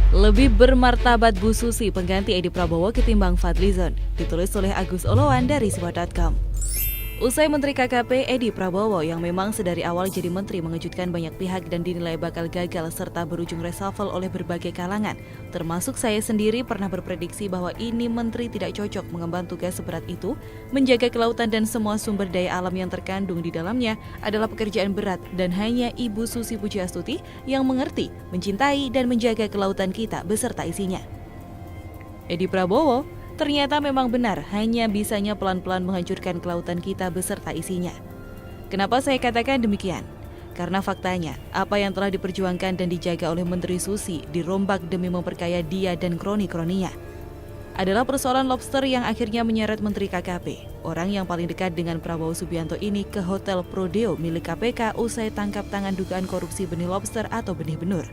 Lebih bermartabat Bu Susi pengganti Edi Prabowo ketimbang Fadlizon, ditulis oleh Agus Oloan dari Siwa.com. Usai Menteri KKP Edi Prabowo yang memang sedari awal jadi menteri mengejutkan banyak pihak dan dinilai bakal gagal serta berujung reshuffle oleh berbagai kalangan, termasuk saya sendiri pernah berprediksi bahwa ini menteri tidak cocok mengemban tugas seberat itu, menjaga kelautan dan semua sumber daya alam yang terkandung di dalamnya adalah pekerjaan berat dan hanya Ibu Susi Pujiastuti yang mengerti, mencintai dan menjaga kelautan kita beserta isinya. Edi Prabowo ternyata memang benar hanya bisanya pelan-pelan menghancurkan kelautan kita beserta isinya. Kenapa saya katakan demikian? Karena faktanya, apa yang telah diperjuangkan dan dijaga oleh Menteri Susi dirombak demi memperkaya dia dan kroni-kroninya. Adalah persoalan lobster yang akhirnya menyeret Menteri KKP, orang yang paling dekat dengan Prabowo Subianto ini ke Hotel Prodeo milik KPK usai tangkap tangan dugaan korupsi benih lobster atau benih benur.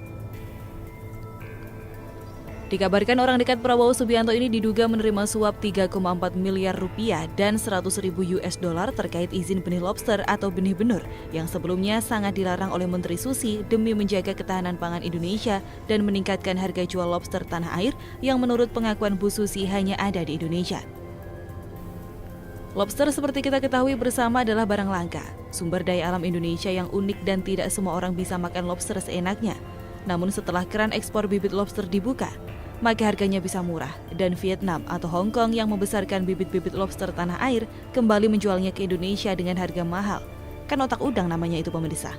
Dikabarkan orang dekat Prabowo Subianto ini diduga menerima suap 3,4 miliar rupiah dan 100.000 US dollar terkait izin benih lobster atau benih benur yang sebelumnya sangat dilarang oleh Menteri Susi demi menjaga ketahanan pangan Indonesia dan meningkatkan harga jual lobster tanah air yang menurut pengakuan Bu Susi hanya ada di Indonesia. Lobster seperti kita ketahui bersama adalah barang langka, sumber daya alam Indonesia yang unik dan tidak semua orang bisa makan lobster seenaknya. Namun setelah keran ekspor bibit lobster dibuka, maka harganya bisa murah dan Vietnam atau Hong Kong yang membesarkan bibit-bibit lobster tanah air kembali menjualnya ke Indonesia dengan harga mahal. Kan otak udang namanya itu pemirsa.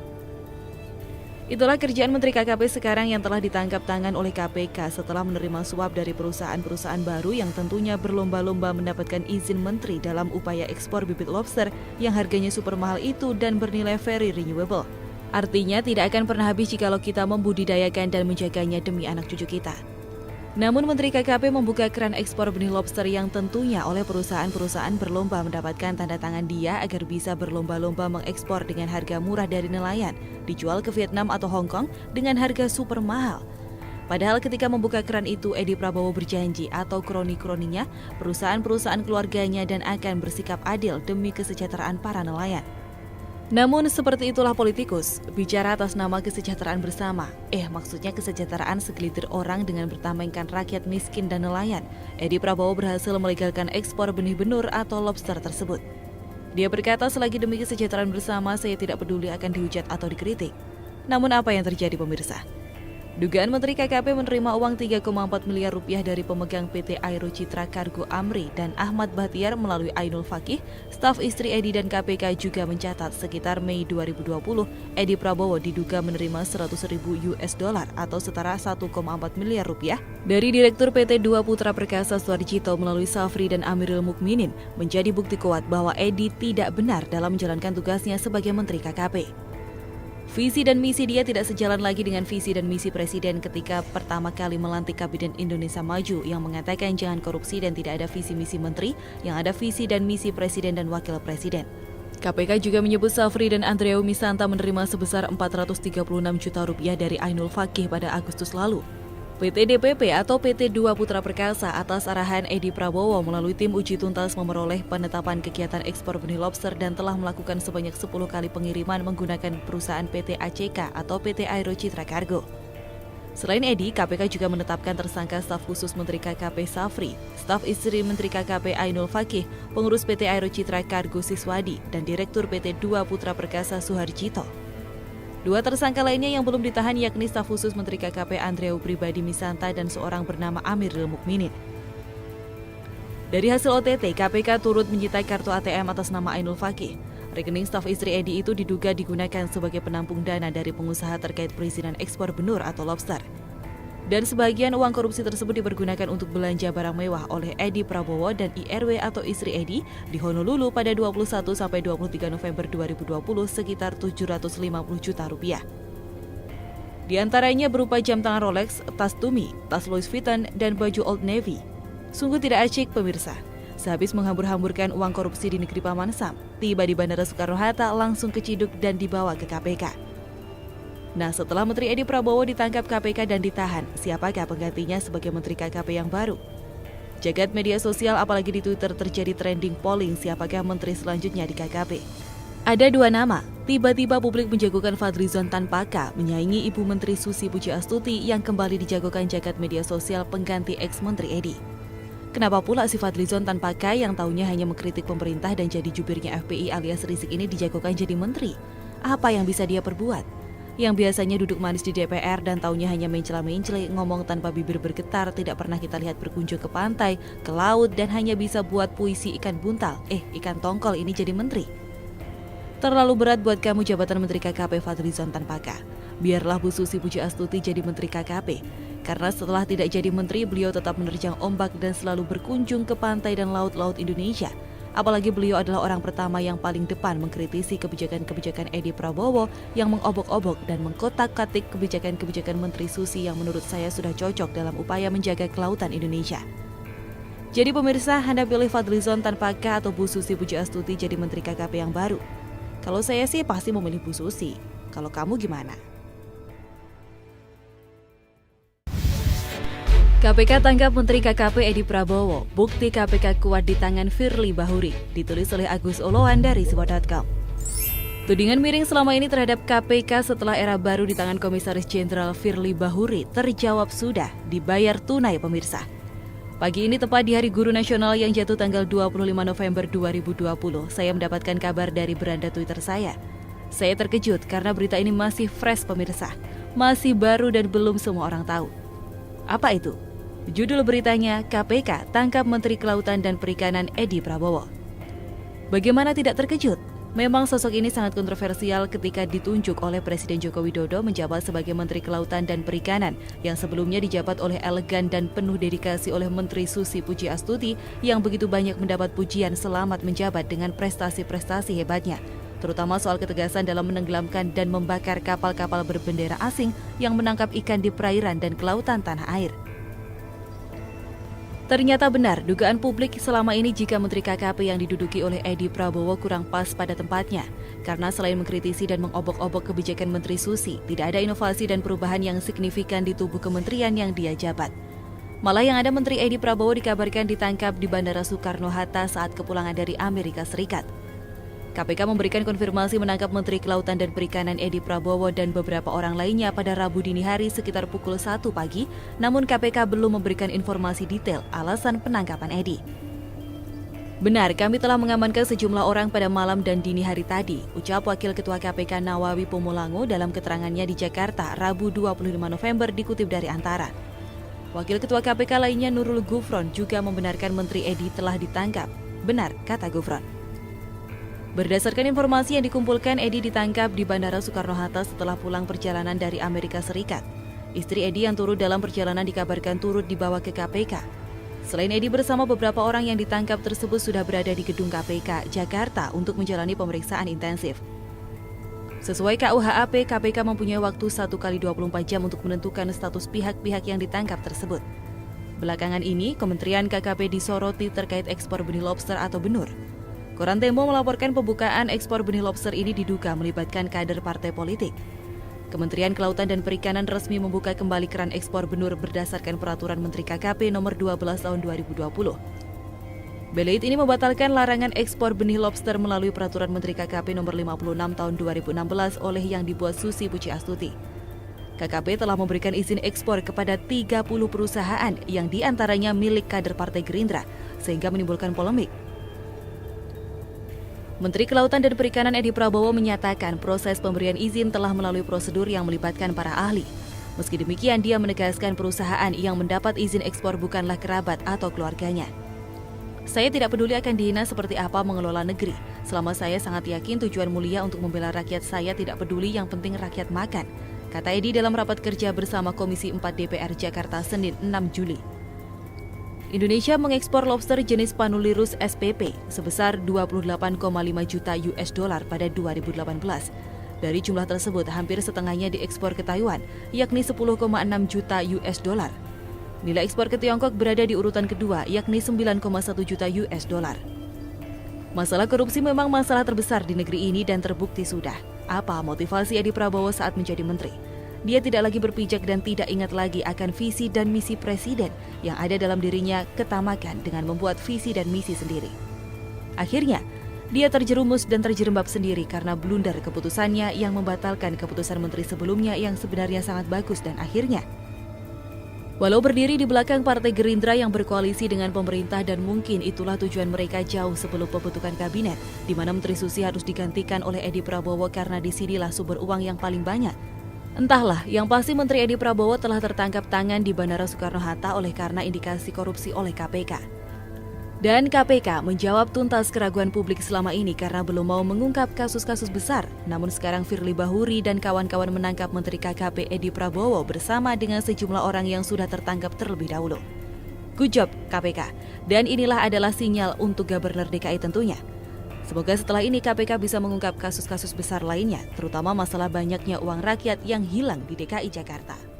Itulah kerjaan Menteri KKP sekarang yang telah ditangkap tangan oleh KPK setelah menerima suap dari perusahaan-perusahaan baru yang tentunya berlomba-lomba mendapatkan izin menteri dalam upaya ekspor bibit lobster yang harganya super mahal itu dan bernilai very renewable. Artinya tidak akan pernah habis jikalau kita membudidayakan dan menjaganya demi anak cucu kita. Namun Menteri KKP membuka keran ekspor benih lobster yang tentunya oleh perusahaan-perusahaan berlomba mendapatkan tanda tangan dia agar bisa berlomba-lomba mengekspor dengan harga murah dari nelayan, dijual ke Vietnam atau Hong Kong dengan harga super mahal. Padahal ketika membuka keran itu, Edi Prabowo berjanji atau kroni-kroninya perusahaan-perusahaan keluarganya dan akan bersikap adil demi kesejahteraan para nelayan. Namun seperti itulah politikus, bicara atas nama kesejahteraan bersama. Maksudnya kesejahteraan segelintir orang dengan bertamengkan rakyat miskin dan nelayan. Edi Prabowo berhasil melegalkan ekspor benih benur atau lobster tersebut. Dia berkata selagi demi kesejahteraan bersama saya tidak peduli akan dihujat atau dikritik. Namun apa yang terjadi pemirsa? Dugaan Menteri KKP menerima uang 3,4 miliar rupiah dari pemegang PT Aero Citra Cargo Amri dan Ahmad Bahtiar melalui Ainul Fakih, staf istri Edi dan KPK juga mencatat sekitar Mei 2020, Edi Prabowo diduga menerima 100.000 US dollar atau setara 1,4 miliar rupiah dari Direktur PT Dua Putra Perkasa Suharjito melalui Safri dan Amirul Mukminin menjadi bukti kuat bahwa Edi tidak benar dalam menjalankan tugasnya sebagai Menteri KKP. Visi dan misi dia tidak sejalan lagi dengan visi dan misi Presiden ketika pertama kali melantik Kabinet Indonesia Maju yang mengatakan jangan korupsi dan tidak ada visi misi menteri, yang ada visi dan misi Presiden dan Wakil Presiden. KPK juga menyebut Safri dan Andreu Misanta menerima sebesar 436 juta rupiah dari Ainul Fakih pada Agustus lalu. PT DPP atau PT Dua Putra Perkasa atas arahan Edi Prabowo melalui tim uji tuntas memperoleh penetapan kegiatan ekspor benih lobster dan telah melakukan sebanyak 10 kali pengiriman menggunakan perusahaan PT ACK atau PT Aero Citra Cargo. Selain Edi, KPK juga menetapkan tersangka staf khusus Menteri KKP Safri, staf istri Menteri KKP Ainul Fakih, pengurus PT Aero Citra Cargo Siswadi, dan Direktur PT Dua Putra Perkasa Suharjito. Dua tersangka lainnya yang belum ditahan yakni staf khusus Menteri KKP Andreu Pribadi Misanta dan seorang bernama Amirul Mukminin. Dari hasil OTT, KPK turut menyita kartu ATM atas nama Ainul Fakih. Rekening staf istri Edi itu diduga digunakan sebagai penampung dana dari pengusaha terkait perizinan ekspor benur atau lobster. Dan sebagian uang korupsi tersebut dipergunakan untuk belanja barang mewah oleh Edi Prabowo dan IRW atau istri Edi di Honolulu pada 21 sampai 23 November 2020 sekitar 750 juta rupiah. Di antaranya berupa jam tangan Rolex, tas Tumi, tas Louis Vuitton, dan baju Old Navy. Sungguh tidak asyik pemirsa. Sehabis menghambur-hamburkan uang korupsi di negeri Paman Sam, tiba di Bandara Soekarno-Hatta langsung keciduk dan dibawa ke KPK. Nah, setelah Menteri Edi Prabowo ditangkap KPK dan ditahan, siapakah penggantinya sebagai Menteri KKP yang baru? Jagat media sosial apalagi di Twitter terjadi trending polling siapakah menteri selanjutnya di KKP. Ada dua nama, tiba-tiba publik menjagokan Fadlizon tanpa K menyaingi Ibu Menteri Susi Pujiastuti yang kembali dijagokan jagat media sosial pengganti ex-Menteri Edi. Kenapa pula si Fadlizon tanpa K yang taunya hanya mengkritik pemerintah dan jadi jubirnya FPI alias Rizik ini dijagokan jadi menteri? Apa yang bisa dia perbuat? Yang biasanya duduk manis di DPR dan taunya hanya mencela-mencela, ngomong tanpa bibir bergetar, tidak pernah kita lihat berkunjung ke pantai, ke laut, dan hanya bisa buat puisi ikan buntal, ikan tongkol ini jadi menteri. Terlalu berat buat kamu jabatan Menteri KKP Fadlizon tanpa K. Biarlah Bu Susi Pujiastuti jadi Menteri KKP. Karena setelah tidak jadi menteri, beliau tetap menerjang ombak dan selalu berkunjung ke pantai dan laut-laut Indonesia. Apalagi beliau adalah orang pertama yang paling depan mengkritisi kebijakan-kebijakan Edi Prabowo yang mengobok-obok dan mengkotak-katik kebijakan-kebijakan Menteri Susi yang menurut saya sudah cocok dalam upaya menjaga kelautan Indonesia. Jadi pemirsa, Anda pilih Fadlizon tanpa K atau Bu Susi Pujiastuti jadi Menteri KKP yang baru? Kalau saya sih pasti memilih Bu Susi. Kalau kamu gimana? KPK tangkap Menteri KKP Edi Prabowo. Bukti KPK kuat di tangan Firly Bahuri. Ditulis oleh Agus Oloan dari Sewa.com. Tudingan miring selama ini terhadap KPK setelah era baru di tangan Komisaris Jenderal Firly Bahuri terjawab sudah, dibayar tunai pemirsa. Pagi ini tepat di Hari Guru Nasional yang jatuh tanggal 25 November 2020, saya mendapatkan kabar dari beranda Twitter saya. Saya terkejut karena berita ini masih fresh pemirsa, masih baru dan belum semua orang tahu. Apa itu? Judul beritanya, KPK tangkap Menteri Kelautan dan Perikanan Edi Prabowo. Bagaimana tidak terkejut? Memang sosok ini sangat kontroversial ketika ditunjuk oleh Presiden Joko Widodo menjabat sebagai Menteri Kelautan dan Perikanan yang sebelumnya dijabat oleh elegan dan penuh dedikasi oleh Menteri Susi Pujiastuti yang begitu banyak mendapat pujian selamat menjabat dengan prestasi-prestasi hebatnya, terutama soal ketegasan dalam menenggelamkan dan membakar kapal-kapal berbendera asing yang menangkap ikan di perairan dan kelautan tanah air. Ternyata benar dugaan publik selama ini jika Menteri KKP yang diduduki oleh Edi Prabowo kurang pas pada tempatnya. Karena selain mengkritisi dan mengobok-obok kebijakan Menteri Susi, tidak ada inovasi dan perubahan yang signifikan di tubuh kementerian yang dia jabat. Malah yang ada Menteri Edi Prabowo dikabarkan ditangkap di Bandara Soekarno-Hatta saat kepulangan dari Amerika Serikat. KPK memberikan konfirmasi menangkap Menteri Kelautan dan Perikanan Edi Prabowo dan beberapa orang lainnya pada Rabu dini hari sekitar pukul 1 pagi, namun KPK belum memberikan informasi detail alasan penangkapan Edi. Benar, kami telah mengamankan sejumlah orang pada malam dan dini hari tadi, ucap Wakil Ketua KPK Nawawi Pomolango dalam keterangannya di Jakarta, Rabu 25 November dikutip dari Antara. Wakil Ketua KPK lainnya Nurul Gufron juga membenarkan Menteri Edi telah ditangkap. Benar, kata Gufron. Berdasarkan informasi yang dikumpulkan, Edi ditangkap di Bandara Soekarno-Hatta setelah pulang perjalanan dari Amerika Serikat. Istri Edi yang turut dalam perjalanan dikabarkan turut dibawa ke KPK. Selain Edi, bersama beberapa orang yang ditangkap tersebut sudah berada di gedung KPK, Jakarta untuk menjalani pemeriksaan intensif. Sesuai KUHP, KPK mempunyai waktu 1 kali 24 jam untuk menentukan status pihak-pihak yang ditangkap tersebut. Belakangan ini, Kementerian KKP disoroti terkait ekspor benih lobster atau benur. Koran Tempo melaporkan pembukaan ekspor benih lobster ini diduga melibatkan kader partai politik. Kementerian Kelautan dan Perikanan resmi membuka kembali keran ekspor benur berdasarkan Peraturan Menteri KKP Nomor 12 Tahun 2020. Beleit ini membatalkan larangan ekspor benih lobster melalui Peraturan Menteri KKP Nomor 56 Tahun 2016 oleh yang dibuat Susi Pujiastuti. KKP telah memberikan izin ekspor kepada 30 perusahaan yang diantaranya milik kader Partai Gerindra, sehingga menimbulkan polemik. Menteri Kelautan dan Perikanan Edi Prabowo menyatakan proses pemberian izin telah melalui prosedur yang melibatkan para ahli. Meski demikian, dia menegaskan perusahaan yang mendapat izin ekspor bukanlah kerabat atau keluarganya. Saya tidak peduli akan dihina seperti apa mengelola negeri. Selama saya sangat yakin tujuan mulia untuk membela rakyat, saya tidak peduli, yang penting rakyat makan, kata Edi dalam rapat kerja bersama Komisi 4 DPR Jakarta Senin 6 Juli. Indonesia mengekspor lobster jenis Panulirus SPP sebesar 28,5 juta US dollar pada 2018. Dari jumlah tersebut, hampir setengahnya diekspor ke Taiwan, yakni 10,6 juta US dollar. Nilai ekspor ke Tiongkok berada di urutan kedua, yakni 9,1 juta US dollar. Masalah korupsi memang masalah terbesar di negeri ini dan terbukti sudah. Apa motivasi Edi Prabowo saat menjadi menteri? Dia tidak lagi berpijak dan tidak ingat lagi akan visi dan misi presiden yang ada dalam dirinya, ketamakan dengan membuat visi dan misi sendiri. Akhirnya, Dia terjerumus dan terjerembab sendiri karena blunder keputusannya yang membatalkan keputusan menteri sebelumnya yang sebenarnya sangat bagus dan akhirnya. Walau berdiri di belakang Partai Gerindra yang berkoalisi dengan pemerintah dan mungkin itulah tujuan mereka jauh sebelum pembentukan kabinet, di mana Menteri Susi harus digantikan oleh Edi Prabowo karena disinilah sumber uang yang paling banyak. Entahlah, yang pasti Menteri Edi Prabowo telah tertangkap tangan di Bandara Soekarno-Hatta oleh karena indikasi korupsi oleh KPK. Dan KPK menjawab tuntas keraguan publik selama ini karena belum mau mengungkap kasus-kasus besar. Namun sekarang Firly Bahuri dan kawan-kawan menangkap Menteri KKP Edi Prabowo bersama dengan sejumlah orang yang sudah tertangkap terlebih dahulu. Good job KPK. Dan inilah adalah sinyal untuk Gubernur DKI tentunya. Semoga setelah ini KPK bisa mengungkap kasus-kasus besar lainnya, terutama masalah banyaknya uang rakyat yang hilang di DKI Jakarta.